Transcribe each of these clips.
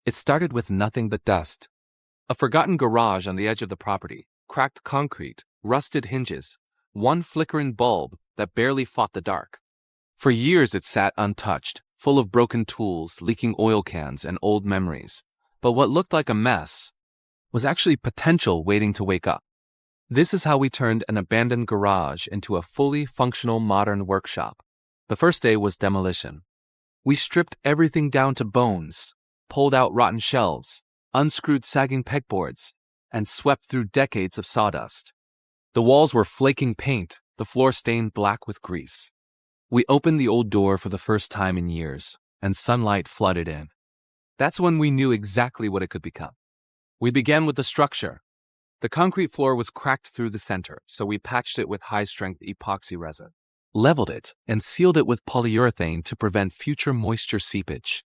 It started with nothing but dust. A forgotten garage on the edge of the property, cracked concrete, rusted hinges, one flickering bulb that barely fought the dark. For years it sat untouched, full of broken tools, leaking oil cans, and old memories. But what looked like a mess was actually potential waiting to wake up. This is how we turned an abandoned garage into a fully functional modern workshop. The first day was demolition. We stripped everything down to bones, pulled out rotten shelves, unscrewed sagging pegboards, and swept through decades of sawdust. The walls were flaking paint, the floor stained black with grease. We opened the old door for the first time in years, and sunlight flooded in. That's when we knew exactly what it could become. We began with the structure. The concrete floor was cracked through the center, so we patched it with high-strength epoxy resin, leveled it, and sealed it with polyurethane to prevent future moisture seepage.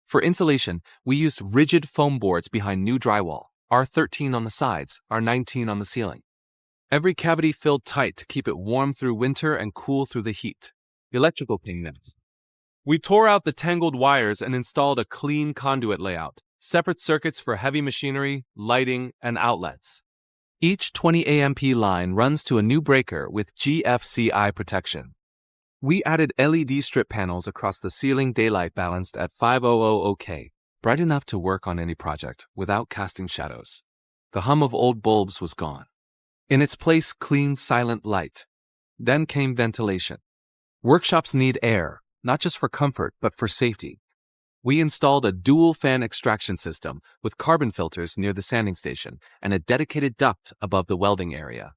For insulation, we used rigid foam boards behind new drywall, R13 on the sides, R19 on the ceiling. Every cavity filled tight to keep it warm through winter and cool through the heat. Electrical ping next. We tore out the tangled wires and installed a clean conduit layout, separate circuits for heavy machinery, lighting, and outlets. Each 20 amp line runs to a new breaker with GFCI protection. We added LED strip panels across the ceiling, daylight balanced at 500 OK, bright enough to work on any project without casting shadows. The hum of old bulbs was gone. In its place, clean, silent light. Then came ventilation. Workshops need air, not just for comfort, but for safety. We installed a dual fan extraction system with carbon filters near the sanding station and a dedicated duct above the welding area.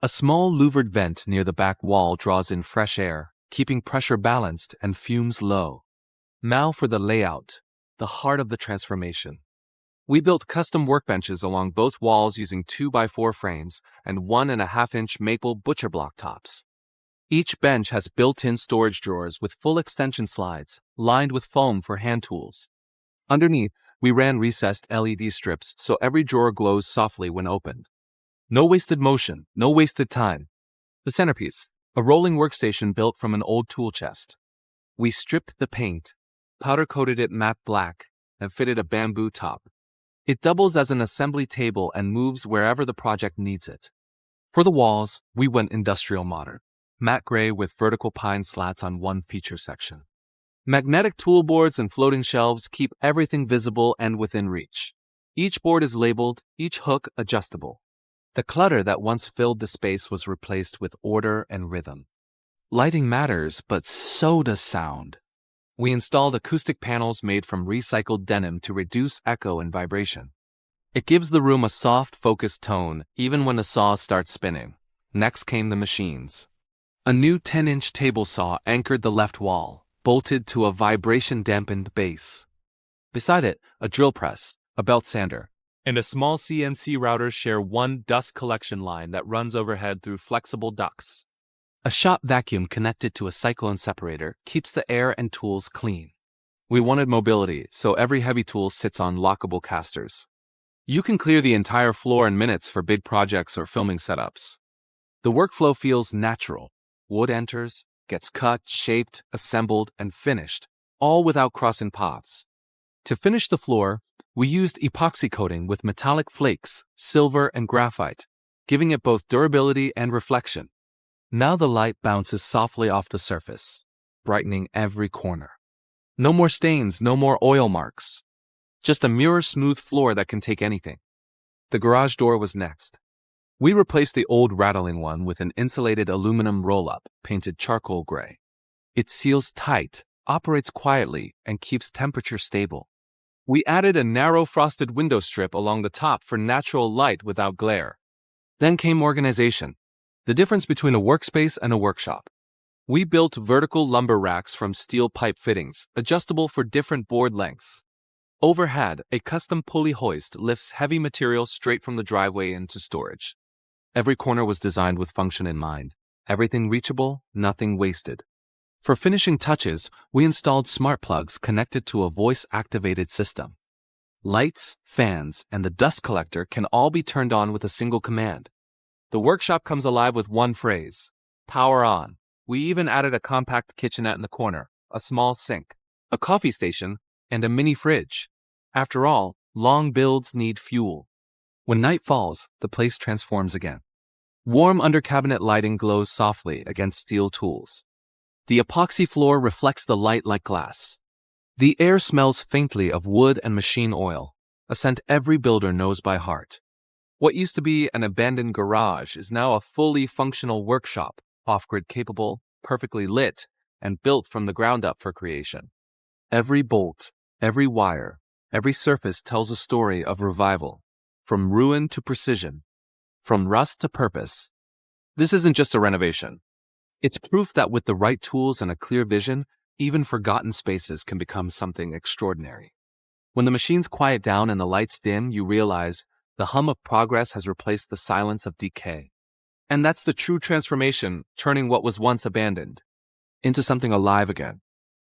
A small louvered vent near the back wall draws in fresh air, keeping pressure balanced and fumes low. Now for the layout, the heart of the transformation. We built custom workbenches along both walls using 2x4 frames and 1.5-inch maple butcher block tops. Each bench has built-in storage drawers with full extension slides, lined with foam for hand tools. Underneath, we ran recessed LED strips so every drawer glows softly when opened. No wasted motion, no wasted time. The centerpiece, a rolling workstation built from an old tool chest. We stripped the paint, powder-coated it matte black, and fitted a bamboo top. It doubles as an assembly table and moves wherever the project needs it. For the walls, we went industrial modern. Matte gray with vertical pine slats on one feature section. Magnetic toolboards and floating shelves keep everything visible and within reach. Each board is labeled, each hook adjustable. The clutter that once filled the space was replaced with order and rhythm. Lighting matters, but so does sound. We installed acoustic panels made from recycled denim to reduce echo and vibration. It gives the room a soft, focused tone, even when the saw starts spinning. Next came the machines. A new 10-inch table saw anchored the left wall, bolted to a vibration-dampened base. Beside it, a drill press, a belt sander, and a small CNC router share one dust collection line that runs overhead through flexible ducts. A shop vacuum connected to a cyclone separator keeps the air and tools clean. We wanted mobility, so every heavy tool sits on lockable casters. You can clear the entire floor in minutes for big projects or filming setups. The workflow feels natural. Wood enters, gets cut, shaped, assembled, and finished, all without crossing paths. To finish the floor, we used epoxy coating with metallic flakes, silver, and graphite, giving it both durability and reflection. Now the light bounces softly off the surface, brightening every corner. No more stains, no more oil marks. Just a mirror-smooth floor that can take anything. The garage door was next. We replaced the old rattling one with an insulated aluminum roll-up painted charcoal gray. It seals tight, operates quietly, and keeps temperature stable. We added a narrow frosted window strip along the top for natural light without glare. Then came organization, the difference between a workspace and a workshop. We built vertical lumber racks from steel pipe fittings, adjustable for different board lengths. Overhead, a custom pulley hoist lifts heavy material straight from the driveway into storage. Every corner was designed with function in mind. Everything reachable, nothing wasted. For finishing touches, we installed smart plugs connected to a voice-activated system. Lights, fans, and the dust collector can all be turned on with a single command. The workshop comes alive with one phrase: power on. We even added a compact kitchenette in the corner, a small sink, a coffee station, and a mini fridge. After all, long builds need fuel. When night falls, the place transforms again. Warm under-cabinet lighting glows softly against steel tools. The epoxy floor reflects the light like glass. The air smells faintly of wood and machine oil, a scent every builder knows by heart. What used to be an abandoned garage is now a fully functional workshop, off-grid capable, perfectly lit, and built from the ground up for creation. Every bolt, every wire, every surface tells a story of revival, from ruin to precision, from rust to purpose. This isn't just a renovation. It's proof that with the right tools and a clear vision, even forgotten spaces can become something extraordinary. When the machines quiet down and the lights dim, you realize the hum of progress has replaced the silence of decay. And that's the true transformation, turning what was once abandoned into something alive again.